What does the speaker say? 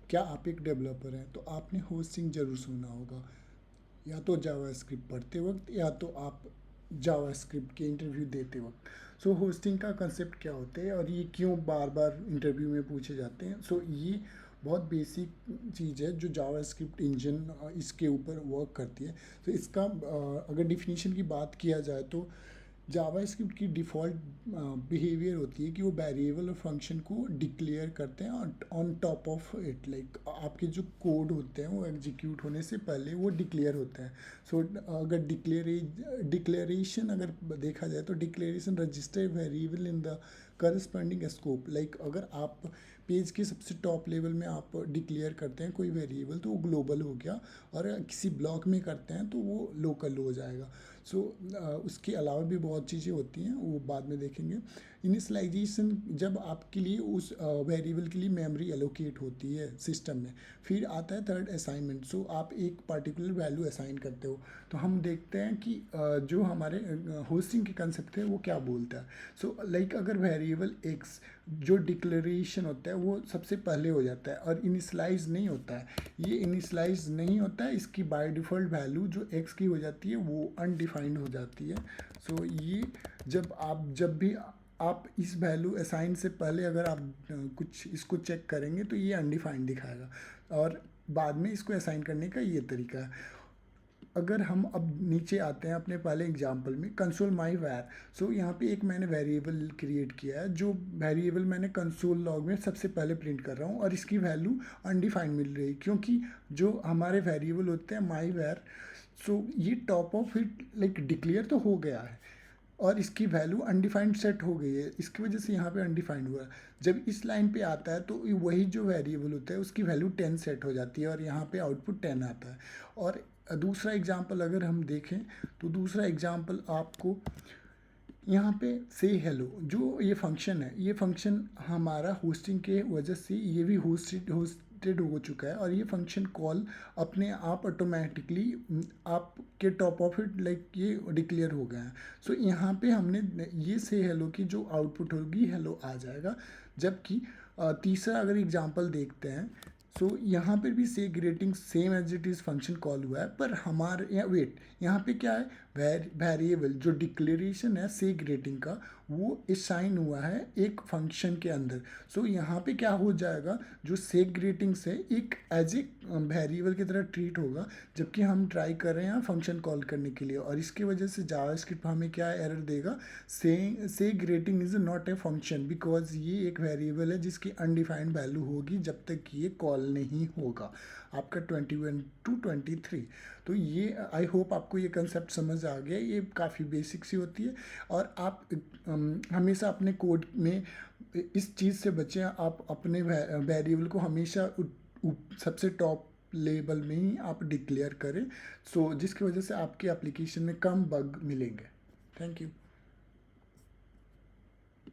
क्या आप एक डेवलपर हैं तो आपने होस्टिंग ज़रूर सुना होगा, या तो जावास्क्रिप्ट पढ़ते वक्त या तो आप जावास्क्रिप्ट के इंटरव्यू देते वक्त। सो होस्टिंग का कंसेप्ट क्या होता है और ये क्यों बार बार इंटरव्यू में पूछे जाते हैं। सो ये बहुत बेसिक चीज़ है जो जावास्क्रिप्ट इंजन इसके ऊपर वर्क करती है। तो इसका अगर डिफिनीशन की बात किया जाए तो जावास्क्रिप्ट की डिफ़ॉल्ट बिहेवियर होती है कि वो वेरिएबल और फंक्शन को डिक्लेयर करते हैं on top of it. Like आपके जो कोड होते हैं वो एग्जीक्यूट होने से पहले वो डिक्लेयर होते हैं। सो अगर डिक्लेरेशन अगर देखा जाए तो declaration register variable in the corresponding scope. Like अगर आप पेज के सबसे टॉप लेवल में आप डिक्लेयर करते हैं कोई वेरिएबल तो वो ग्लोबल हो गया, और किसी ब्लॉक में करते हैं तो वो लोकल हो जाएगा। सो उसके अलावा भी बहुत चीज़ें होती हैं, वो बाद में देखेंगे। इनिशियलाइजेशन जब आपके लिए उस वेरिएबल के लिए मेमोरी एलोकेट होती है सिस्टम में। फिर आता है थर्ड असाइनमेंट। सो आप एक पर्टिकुलर वैल्यू असाइन करते हो। तो हम देखते हैं कि जो हमारे होस्टिंग के कंसेप्ट है वो क्या बोलता है। सो लाइक अगर वेरिएबल एक्स जो डिक्लेरेशन होता है वो सबसे पहले हो जाता है और इनिशलाइज नहीं होता है। ये इनिशलाइज नहीं होता है, इसकी बाय डिफ़ॉल्ट वैल्यू जो एक्स की हो जाती है वो अनडिफाइंड हो जाती है। सो ये जब भी आप इस वैल्यू असाइन से पहले अगर आप कुछ इसको चेक करेंगे तो ये अनडिफाइंड दिखाएगा, और बाद में इसको असाइन करने का ये तरीका है। अगर हम अब नीचे आते हैं अपने पहले एग्जांपल में कंसोल माई वैर। सो यहाँ पे एक मैंने वेरिएबल क्रिएट किया है, जो वेरिएबल मैंने कंसोल लॉग में सबसे पहले प्रिंट कर रहा हूँ, और इसकी वैल्यू अनडिफाइंड मिल रही है क्योंकि जो हमारे वेरिएबल होते हैं माई वैर, सो ये top of it like declare तो हो गया है और इसकी वैल्यू अनडिफाइंड सेट हो गई है, इसकी वजह से यहाँ पे अनडिफाइंड हुआ है। जब इस लाइन पे आता है तो वही जो वेरिएबल होता है उसकी वैल्यू 10 सेट हो जाती है और यहाँ पे आउटपुट 10 आता है। और दूसरा एग्जांपल अगर हम देखें तो दूसरा एग्जांपल आपको यहाँ पे से हेलो जो ये फंक्शन है, ये फंक्शन हमारा होस्टिंग के वजह से ये भी होस्टेड हो चुका है, और ये फंक्शन कॉल अपने आप ऑटोमेटिकली आपके टॉप ऑफ इट लाइक ये डिक्लेयर हो गया है। सो यहाँ पे हमने ये से हेलो की जो आउटपुट होगी हेलो आ जाएगा। जबकि तीसरा अगर एग्जांपल देखते हैं, सो यहाँ पर भी से ग्रेटिंग same as it is function call हुआ है, पर हमारे वेट यहाँ पे क्या है, वेरिएबल जो डिक्लेरेशन है से ग्रेटिंग का वो असाइन हुआ है एक फंक्शन के अंदर। सो यहाँ पे क्या हो जाएगा, जो से ग्रेटिंग से एक एज ए वेरिएबल की तरह ट्रीट होगा, जबकि हम ट्राई कर रहे हैं फंक्शन कॉल करने के लिए, और इसकी वजह से जावास्क्रिप्ट हमें क्या एरर देगा, से grating is not a function because ये एक वेरिएबल है जिसकी अनडिफाइंड वैल्यू होगी जब तक ये कॉल नहीं होगा आपका 21 to 23। तो ये आई होप आपको ये कंसेप्ट समझ आ गया। ये काफ़ी बेसिक सी होती है, और आप हमेशा अपने कोड में इस चीज़ से बचें, आप अपने वेरिएबल को हमेशा सबसे टॉप लेवल में ही आप डिक्लेयर करें, सो जिसकी वजह से आपके एप्लीकेशन में कम बग मिलेंगे। Thank you.